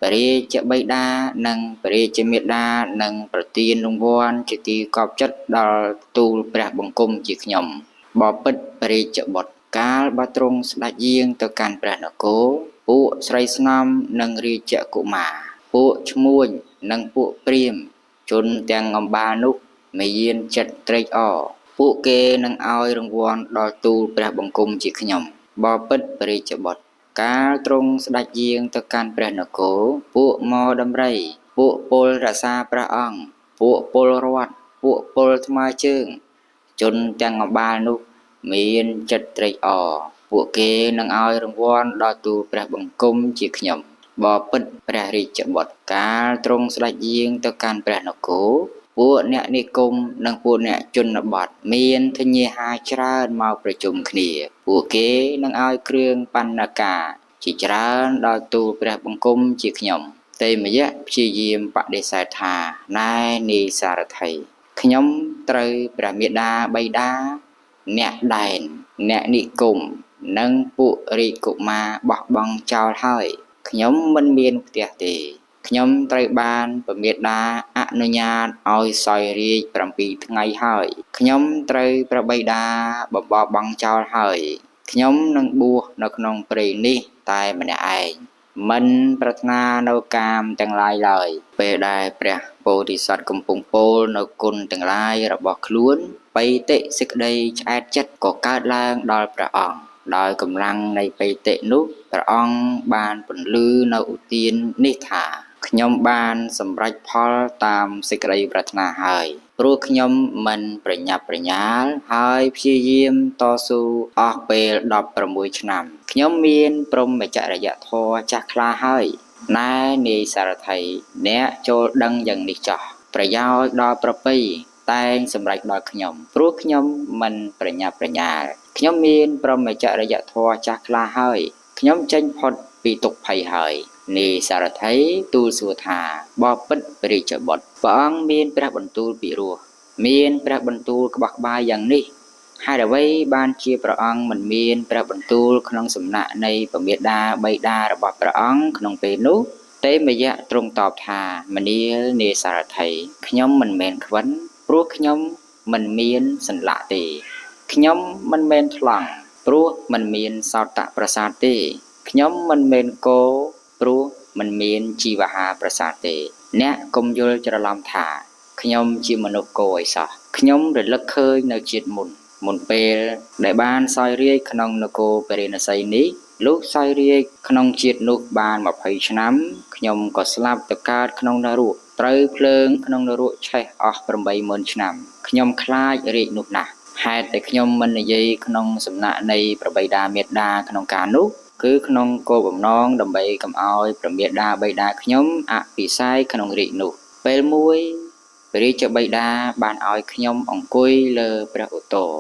A: ព្រះរាជបិតានិងព្រះរាជមាតានឹងប្រទានរង្វាន់ជាទីគាប់ចិត្តដល់ទូលព្រះបង្គំជាខ្ញុំបបិទ្ធព្រះរាជបុត្រកាលបើទ្រង់ស្ដេចយាងទៅកាន់ព្រះនគរពួកស្រីស្នំនិងរាជកុមារពួកឈ្មួញនិងពួកព្រាហ្មណ៍ជនទាំងអំបាលនោះមានចិត្តត្រេកអរពួកគេនឹងឲ្យរង្វាន់ដល់ទូលព្រះបង្គំជាខ្ញុំបបិទ្ធព្រះរាជបុត្រកាលទ្រង់ស្ដេចយាងទៅកាន់ព្រះនគរពួកម៉ដំរីពួកពលរក្សាព្រះអង្គពួកពលរដ្ឋពួកពលថ្មើរជើងជនទាំងអំបាលនោះមានចិត្តត្រេកអរពួកគេនឹងឲ្យរង្វាន់ដល់ទូលព្រះបង្គំជាខ្ញុំបបិទ្ធព្រះរាជបុត្រកាលទ្រង់ស្ដេចយាងទៅកាន់ព្រះនគរពួកអ្នកនិគមនិងពួកអ្នកជនបទមានធញ្ញាហារច្រើនមកប្រជុំគ្នាពួកគេនឹងឲ្យគ្រឿងបណ្ណាការជាច្រើនដល់ទូលព្រះបង្គំជាខ្ញុំទេមយៈព្យាយាមបដិសេធថាណែនាយសារថីខ្ញុំត្រូវព្រះមេដាបិតាអ្នកដែនអ្នកនិគមនិងពួករាជកុមារបោះបង់ចោលហើយខ្ញុំមិនមានផ្ទះទេខ្ញុំត្រូវបានព្រះមេដាអនុញ្ញាតឲ្យសោយរាជ្យ7ថ្ងៃហើយខ្ញុំត្រូវព្រះបិតាបំបោបង់ចោលហើយខ្ញុំនឹងបួសនៅក្នុងព្រៃនេះតែម្នាក់ឯងមិនប្រាថ្នានៅកាមទាំងឡាយឡើយពេលដែលព្រះពោធិសត្វកំពុងពោលនៅគុណទាំងឡាយរបស់ខ្លួនបិតិសេចក្តីឆ្អែតចិត្តក៏កើតឡើងដល់ព្រះអង្គដោយកម្លាំងនៃបិតិនោះព្រះអង្គបានពន្លឺនៅឧទាននេះថាខ្ញុំបានសម្រេចផលតាមសេចក្តីប្រាថ្នាហើយព្រោះខ្ញុំមិនប្រញាប់ប្រញាល់ហើយព្យាយាមតស៊ូអស់ពេល16ឆ្នាំខ្ញុំមានព្រហ្មចរិយធម៌ចាស់ក្លាហើយណែនាយសារថីអ្នកចូលដឹងយ៉ាងនេះចោះប្រយោជន៍ដល់ប្រពៃតែងសម្រេចដល់ខ្ញុំព្រោះខ្ញុំមិនប្រញាប់ប្រញាល់ខ្ញុំមានព្រហ្មចរិយធម៌ចាស់ក្លាហើយខ្ញុំចេញផុតពីទុក្ខភ័យហើយនាយសារថីទូលសួរថាបបិទ្ធព្រះរាជបុត្រព្រះអង្គមានព្រះបន្ទូលពិរោះមានព្រះបន្ទូលក្បោះក្បាយយ៉ាងនេះហេតុអ្វីបានជាព្រះអង្គមិនមានព្រះបន្ទូលក្នុងសំណាក់នៃព្រះមេដាបិតារបស់ព្រះអង្គក្នុងពេលនោះទេមយៈទ្រង់តបថាមនាលនាយសារថីខ្ញុំមិនមែនខ្វិនព្រោះខ្ញុំមិនមានសន្លាក់ទេខ្ញុំមិនមែនថ្លង់ព្រោះមិនមានសោតប្រាសាទទេខ្ញុំមិនមែនគោព្រោះមិនមានជីវហាប្រាសាទទេអ្នកកុំយល់ច្រឡំថាខ្ញុំជាមនុស្សគោឲ្យសោះខ្ញុំរលឹកឃើញនៅជាតិមុនពេលដែលបានសោយរាជ្យក្នុងនគរពរិណសីនេះលុះសោយរាជ្យក្នុងជាតិនោះបាន20ឆ្នាំខ្ញុំក៏ស្លាប់ទៅកើតក្នុងនរកត្រូវភ្លើងក្នុងនរកឆេះអស់80000ឆ្នាំខ្ញុំខ្លាចរាជ្យនោះណាស់ហេតុតែខ្ញុំមិននិយាយក្នុងសំណាក់នៃព្រះបិតាមេដាក្នុងការនោះគឺក្នុងគោលបំណងដើម្បីកុំឲ្យព្រះមេដាបិតាខ្ញុំអភិសេកក្នុងរាជ្យនោះពេលមួយព្រះរាជបិតាបានឲ្យខ្ញុំអង្គុយលើព្រះឧទរ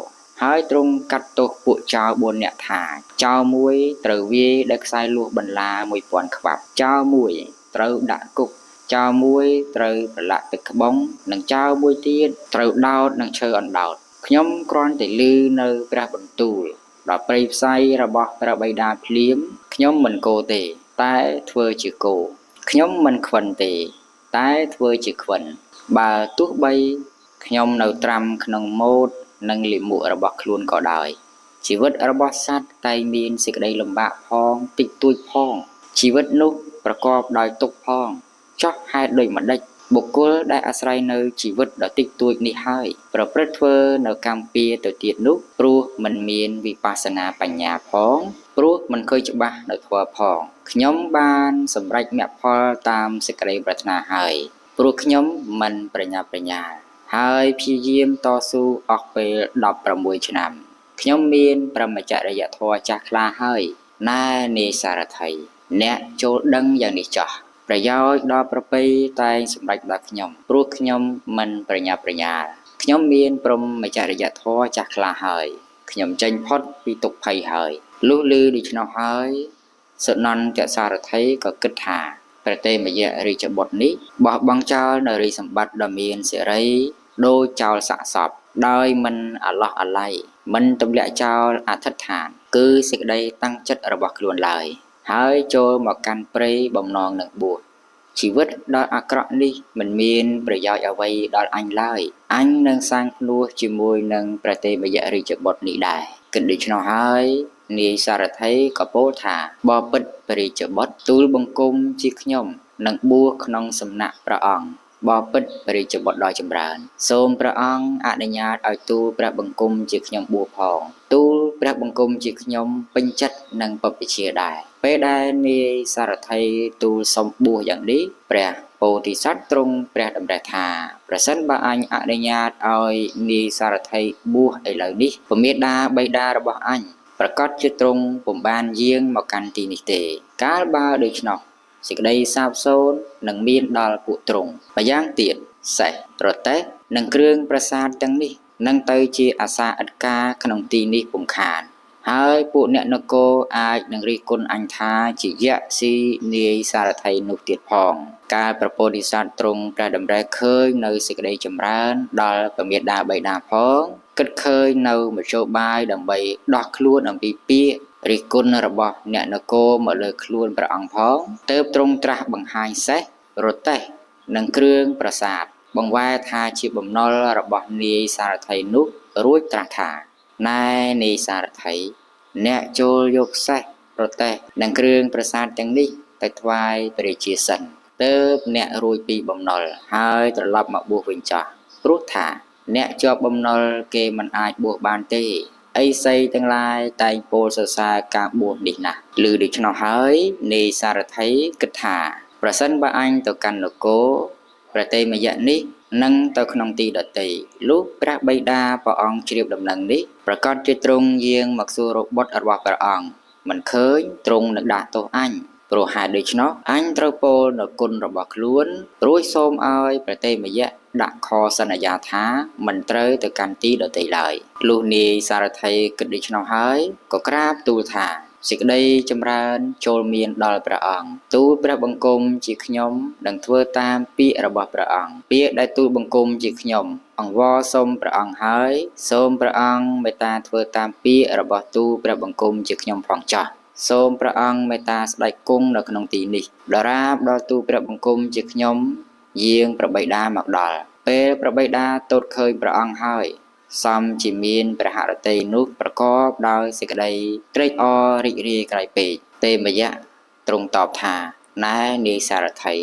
A: ហើយទ្រង់កាត់ទោសពួកចៅ4នាក់ថាចៅមួយត្រូវវាយដោយខ្សែលួសបន្លា1000ក្បាប់ចៅមួយត្រូវដាក់គុកចៅមួយត្រូវប្រឡាក់ទឹកក្បុងនិងចៅមួយទៀតត្រូវដោតនឹងឈើអណ្ដោតខ្ញុំគ្រាន់តែឮនៅព្រះបន្ទូលដល់ព្រៃផ្សៃរបស់ព្រះបិតាភ្លាមខ្ញុំមិនគោទេតែធ្វើជាគោខ្ញុំមិនខ្វិនទេតែធ្វើជាខ្វិនបើទោះបីខ្ញុំនៅត្រាំក្នុងម៉ូដនិងលាមករបស់ខ្លួនក៏ដោយជីវិតរបស់សត្វតែមានសេចក្តីលំបាកផងតិចតួចផងជីវិតនោះប្រកបដោយទុក្ខផងចោះហេតុដូចម្ដេចបុគ្គលដែលអាស្រ័យនៅជីវិតដ៏តិចតួចនេះហើយប្រព្រឹត្តធ្វើនៅកម្មពៀទៅទៀតនោះព្រោះមិនមានវិបស្សនាបញ្ញាផងព្រោះមិនឃើញច្បាស់នៅធម៌ផងខ្ញុំបានសម្រេចមគ្គផលតាមសេចក្តីប្រាថ្នាហើយព្រោះខ្ញុំមិនប្រញាប់ប្រញាល់ហើយព្យាយាមតស៊ូអស់ពេល16ឆ្នាំខ្ញុំមានព្រហ្មចរិយធម៌ចាស់ក្លាហើយណែនាយសារថីអ្នកចូលដឹងយ៉ាងនេះចោះប្រយោជន៍ដល់ប្រពៃតែងសម្រេចដល់ខ្ញុំព្រោះខ្ញុំមិនប្រញាប់ប្រញាល់ខ្ញុំមានព្រហ្មចរិយធម៌ចាស់ក្លាហើយខ្ញុំចេញផុតពីទុក្ខភ័យហើយលុះឮដូច្នោះហើយសុនន្ទសារថីក៏គិតថា ប្រទេមយៈរាជបុត្រនេះបោះបង់ចោលនៅរាជសម្បត្តិដ៏មានសិរីដូចចោលសាកសពដោយមិនអាឡោះអាល័យមិនទម្លាក់ចោលអធិដ្ឋានគឺសេចក្តីតាំងចិត្តរបស់ខ្លួនឡើយហើយចូលមកកាន់ព្រៃបំណងនឹងបួសជីវិតដ៏អាក្រក់នេះមិនមានប្រយោជន៍អ្វីដល់អញឡើយអញនឹងសាងផ្នួសជាមួយនឹងព្រះទេមយៈរាជបុត្រនេះដែរគិតដូច្នោះហើយនាយសារថីក៏ពោលថាបបិទ្ធព្រះរាជបុត្រទូលបង្គំជាខ្ញុំនឹងបួសក្នុងសំណាក់ព្រះអង្គបបិទ្ធព្រះរាជបុត្រដ៏ចម្រើនសូមព្រះអង្គអនុញ្ញាតឲ្យទូលព្រះបង្គំជាខ្ញុំបួសផងទូលព្រះបង្គំជាខ្ញុំពេញចិត្តនឹងបព្វជិដែរពេលដែលនាយសារថីទូលសុំបួសយ៉ាងនេះព្រះពោធិសត្វទ្រង់ព្រះតម្រិះថាប្រសិនបើអញអនុញ្ញាតឲ្យនាយសារថីបួសឥឡូវនេះពមាតាបិតារបស់អញប្រកាសជាទ្រង់ពុំបានយាងមកកាន់ទីនេះទេកាលបើដូច្នោះសេចក្តីសាបសូន្យនឹងមានដល់ពួកទ្រង់ម្យ៉ាងទៀតសេះរទេះនិងគ្រឿងប្រាសាទទាំងនេះនឹងទៅជាអាសាឥតកាក្នុងទីនេះពុំខានហើយពួកអ្នកនគរអាចនឹងរិះគន់អញថាជាយៈស៊ីនាយសារថីនោះទៀតផងកាលព្រះពោធិសត្វទ្រង់ព្រះតម្រិះឃើញនៅសេចក្តីចម្រើនដល់ព្រះមាតាបិតាផងគិតឃើញនៅមធ្យោបាយដើម្បីដោះខ្លួនអំពីពាក្យរិះគន់របស់អ្នកនគរមកលើខ្លួនព្រះអង្គផងទើបទ្រង់ត្រាស់បង្ហាញសេះរទេះនិងគ្រឿងប្រាសាទបង្វែរថាជាបំណុលរបស់នាយសារថីនោះរួចត្រាស់ថាណែនាយសារថីអ្នកចូលយកសេះរទេះនិងគ្រឿងប្រាសាទទាំងនេះទៅថ្វាយព្រះរាជាសិនទើបអ្នករួចពីបំណុលហើយត្រឡប់មកបួសវិញចោះព្រោះថាអ្នកជាប់បំណុលគេមិនអាចបួសបានទេអីសីទាំងឡាយតែងពោលសរសើរការបួសនេះណាស់ឮដូច្នោះហើយនាយសារថីគិតថាប្រសិនបើអញទៅកាន់នគរព្រះទេមយៈនេះនឹងទៅក្នុងទីដតីលុះព្រះបិតាព្រះអង្គជ្រាបដំណឹងនេះប្រកាសជាទ្រង់យាងមកសួររកបុត្ររបស់ព្រះអង្គមិនឃើញទ្រង់នឹងដាស់ទោសអញព្រោះហេតុដូច្នោះអញត្រូវពោលនៅគុណរបស់ខ្លួនរួចសូមឲ្យព្រះទេមយៈដាក់ខសន្យាថាមិនត្រូវទៅកាន់ទីដទៃឡើយលុះនាយសារថីគិតដូច្នោះហើយក៏ក្រាបទូលថាសេចក្តីចម្រើនចូលមានដល់ព្រះអង្គទូលព្រះបង្គំជាខ្ញុំនឹងធ្វើតាមពាក្យរបស់ព្រះអង្គពាក្យដែលទូលបង្គំជាខ្ញុំអង្វរសូមព្រះអង្គហើយសូមព្រះអង្គមេត្តាធ្វើតាមពាក្យរបស់ទូលព្រះបង្គំជាខ្ញុំផងចោះសូមព្រះអង្គមេត្តាស្ដេចគង់នៅក្នុងទីនេះដរាបដល់ទូលព្រះបង្គំជាខ្ញុំយាងព្រះបិតាមកដល់ពេលព្រះបិតាទតឃើញព្រះអង្គហើយសំជាមានព្រះហឫទ័យនោះប្រកបដោយសេចក្តីត្រេកអររីករាយក្រៃពេកទេមយៈទ្រង់តបថាណែនាយសារថី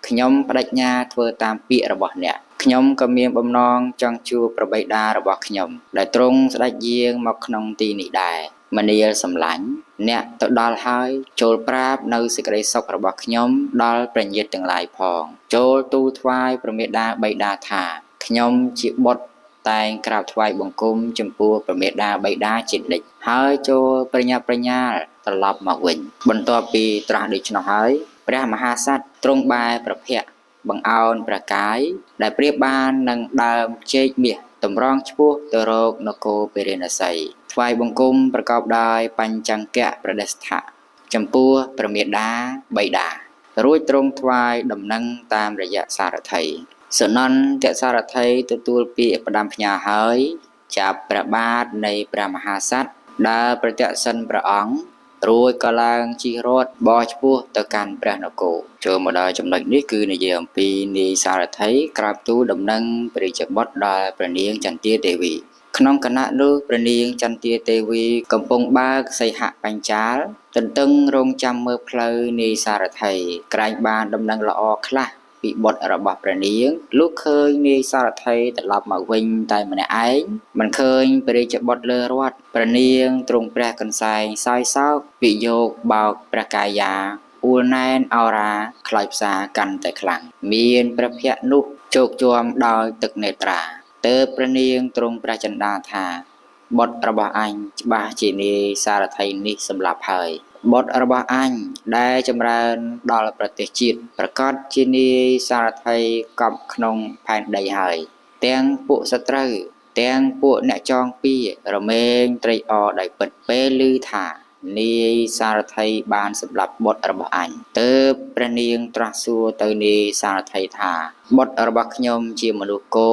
A: ខ្ញុំបដិញ្ញាធ្វើតាមពាក្យរបស់អ្នកខ្ញុំក៏មានបំណងចង់ជួបព្រះបិតារបស់ខ្ញុំដែលទ្រង់ស្ដេចយាងមកក្នុងទីនេះដែរមនាលសម្លាញ់អ្នកទៅដល់ហើយចូលប្រាប់នៅសេចក្តីសុខរបស់ខ្ញុំដល់ព្រះញាតិទាំងឡាយផងចូលទូលថ្វាយព្រះមេតាបិតាថាខ្ញុំជាបុត្រតែងក្រាបថ្វាយបង្គំចំពោះព្រះមេតាបិតាជានិច្ចហើយចូលប្រញាប់ប្រញាល់ត្រឡប់មកវិញបន្ទាប់ពីត្រាស់ដូច្នោះហើយព្រះមហាក្សត្រទ្រង់បែរព្រះភ័ក្ត្របង្អោនព្រះកាយដែលប្រៀបបាននឹងដើមចេកមាសតម្រង់ឆ្ពោះទៅរកនគរពារាណសីថ្វាយបង្គំប្រកបដោយបញ្ចង្គៈប្រដេស្ថៈចំពោះព្រះមេតាបិតារួចទ្រង់ថ្វាយដំណឹងតាមរយៈសារថីសនន្តសារថីទទួលពាក្យផ្ដាំផ្ញើហើយចាប់ព្រះបាទនៃព្រះមហាក្សត្រដើរប្រទក្សិណព្រះអង្គរួចក៏ឡើងជិះរថបោះឆ្ពោះទៅកាន់ព្រះនគរចូលមកដល់ចំណុចនេះគឺនិយាយអំពីនាយសារថីក្រាបទូលដំណឹងព្រះរាជបុត្រដល់ព្រះនាងចន្ទាទេវីក្នុងគណៈនោះព្រះនាងចន្ទាទេវីកំពុងបើកសីហបញ្ចាលទន្ទឹងរង់ចាំមើលផ្លូវនាយសារថីក្រែងបានដំណឹងល្អខ្លះពីបុត្ររបស់ព្រះនាងលុះឃើញនាយសារថីត្រឡប់មកវិញតែម្នាក់ឯងមិនឃើញព្រះរាជបុត្រលើរថព្រះនាងទ្រង់ព្រះកន្សែងសោយសោកវិយោគបោកព្រះកាយាអ៊ូលណែនអរាខ្លោចផ្សាកាន់តែខ្លាំងមានព្រះភ័ក្ត្រនោះជោគជាំដោយទឹកនេត្រាទើបព្រះនាងទ្រង់ព្រះចិន្តាថាបុត្ររបស់អញច្បាស់ជានាយសារថីនេះសម្លាប់ហើយបុត្ររបស់អញដែលចម្រើនដល់ប្រទេសជាតិប្រកាសជានាយសារថីកប់ក្នុងផែនដីហើយទាំងពួកសត្រូវទាំងពួកអ្នកចងពីរមែងត្រេកអរដោយពិតពេលឮថា នាយសារថីបានសម្លាប់បុត្ររបស់អញទើបព្រះនាងត្រាស់សួរទៅនាយសារថីថាបុត្ររបស់ខ្ញុំជាមនុស្សគោ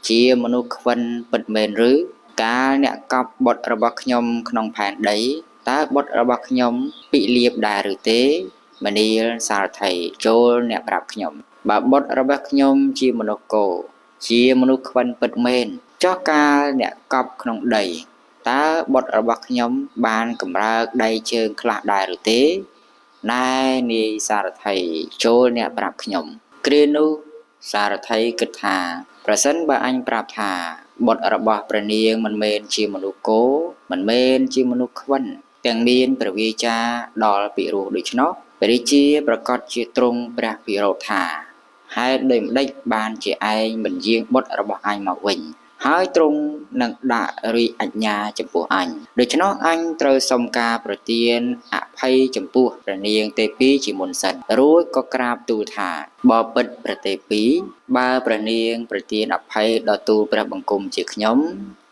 A: ជាមនុស្សខ្វិនពិតមែនឬកាលអ្នកកប់បុត្ររបស់ខ្ញុំក្នុងផែនដីតើបុត្ររបស់ខ្ញុំពិលៀបដែរឬទេមនាលសារថីចូលអ្នកប្រាប់ខ្ញុំបើបុត្ររបស់ខ្ញុំជាមនុស្សគោជាមនុស្សខ្វិនពិតមែនចុះកាលអ្នកកប់ក្នុងដីតើបុត្ររបស់ខ្ញុំបានកម្រើកដៃជើងខ្លះដែរឬទេណែនាយសារថីចូលអ្នកប្រាប់ខ្ញុំគ្រានោះសារថីគិតថាប្រសិនបើអញប្រាប់ថាបុត្ររបស់ព្រះនាងមិនមែនជាមនុស្សគោមិនមែនជាមនុស្សខ្វិនទាំងមានព្រះវាចាដល់ពិរោះដូច្នោះព្រះរាជាប្រកាសជាទ្រង់ព្រះពិរោធថាហេតុដូចម្ដេចបានជាឯងមិនយាងបុត្ររបស់អញមកវិញហើយទ្រង់នឹងដាក់រាជអាជ្ញាចំពោះអញដូច្នោះអញត្រូវសុំការប្រទានអភ័យចំពោះព្រះនាងទេពីជាមុនសិនរួចក៏ក្រាបទូលថាបបិទ្ធព្រះទេពីបើព្រះនាងប្រទានអភ័យដល់ទូលព្រះបង្គំជាខ្ញុំ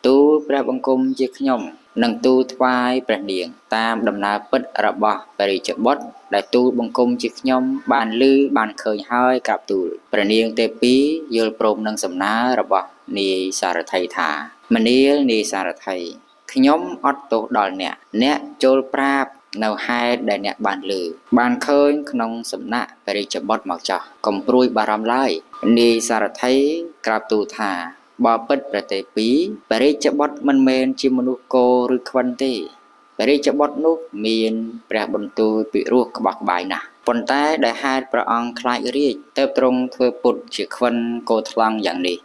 A: ទូលព្រះបង្គំជាខ្ញុំនឹងទូលថ្វាយព្រះនាងតាមដំណើរពិតរបស់ព្រះរាជបុត្រដែលទូលបង្គំជាខ្ញុំបានឮបានឃើញហើយក្រាបទូលព្រះនាងទេពីយល់ព្រមនឹងសំណើរបស់នាយសារថីថាមនាលនាយសារថីខ្ញុំអត់ទោសដល់អ្នកចូលប្រាប់នៅហេតុដែលអ្នកបានឮបានឃើញក្នុងសំណាក់ព្រះរាជបុត្រមកចោះកុំព្រួយបារម្ភឡើយនាយសារថីក្រាបទូលថាបើពិតប្រទេពីព្រះរាជបុត្រមិនមែនជាមនុស្សគោឬខ្វិនទេព្រះរាជបុត្រនោះមានព្រះបន្ទូលពិរោះក្បោះក្បាយណាស់ប៉ុន្តែដែលហេតុព្រះអង្គខ្លាចរាជទើបទ្រង់ធ្វើពុតជាខ្វិនគោថ្លង់យ៉ាងនេះ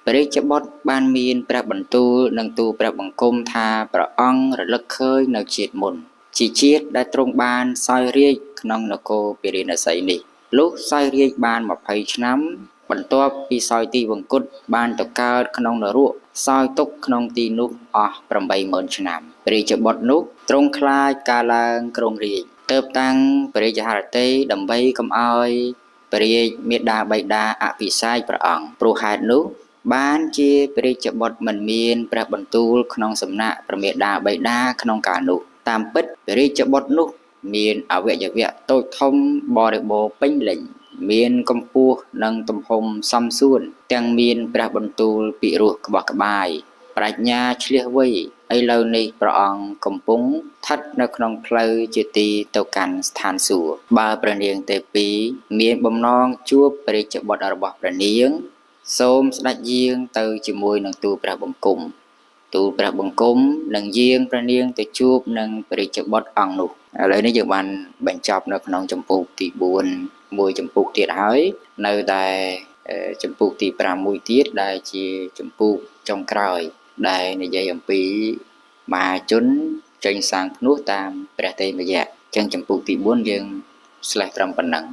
A: ព្រះរាជបុត្របានមានព្រះបន្ទូលនឹងទូលព្រះបង្គំថាព្រះអង្គរលឹកឃើញនៅជាតិមុនជាជាតិដែលទ្រង់បានសោយរាជក្នុងនគរពារាណសីនេះលុះសោយរាជបាន20ឆ្នាំបន្ទាប់ពីសោយទីវង្គតបានទៅកើតក្នុងនរកសោយទុកក្នុងទីនោះអស់80000ឆ្នាំព្រះរាជបុត្រនោះទ្រង់ខ្លាចការឡើងគ្រងរាជទើបតាំងព្រះរាជហឫទ័យដើម្បីកុំឲ្យព្រះរាជមាតាបិតាអភិសេកព្រះអង្គព្រោះហេតុនោះបានជាព្រះរាជបុត្រមិនមានព្រះបន្ទូលក្នុងសំណាក់ព្រះមាតាបិតាក្នុងកាលនោះតាមពិតព្រះរាជបុត្រនោះមានអវយវៈតូចធំបរិបូរណ៍ពេញលេញមានកម្ពស់និងទំហំសមសួនទាំងមានព្រះបន្ទូលពិរោះក្បោះក្បាយប្រាជ្ញាឆ្លៀសវៃឥឡូវនេះព្រះអង្គកំពុងស្ថិតនៅក្នុងផ្លូវជាទីទៅកាន់ស្ថានសួគ៌បើព្រះនាងទេពីមានបំណងជួបព្រះរាជបុត្ររបស់ព្រះនាងសូមស្ដេចយាងទៅជាមួយនឹងទូលព្រះបង្គំនឹងយាងព្រះនាងទៅជួបនឹងព្រះរាជបុត្រអង្គនោះឥឡូវនេះយើងបានបញ្ចប់នៅក្នុងចម្ពោះទី4មួយចម្ពោះទៀតហើយនៅតែចម្ពោះទី5មួយទៀតដែលជាចម្ពោះចុងក្រោយដែលនិយាយអំពីមហាជនចេញសាងភ្នោះតាមព្រះតេមយៈអញ្ចឹងចម្ពោះទី4យើងស្លេះត្រឹមប៉ុណ្ណឹង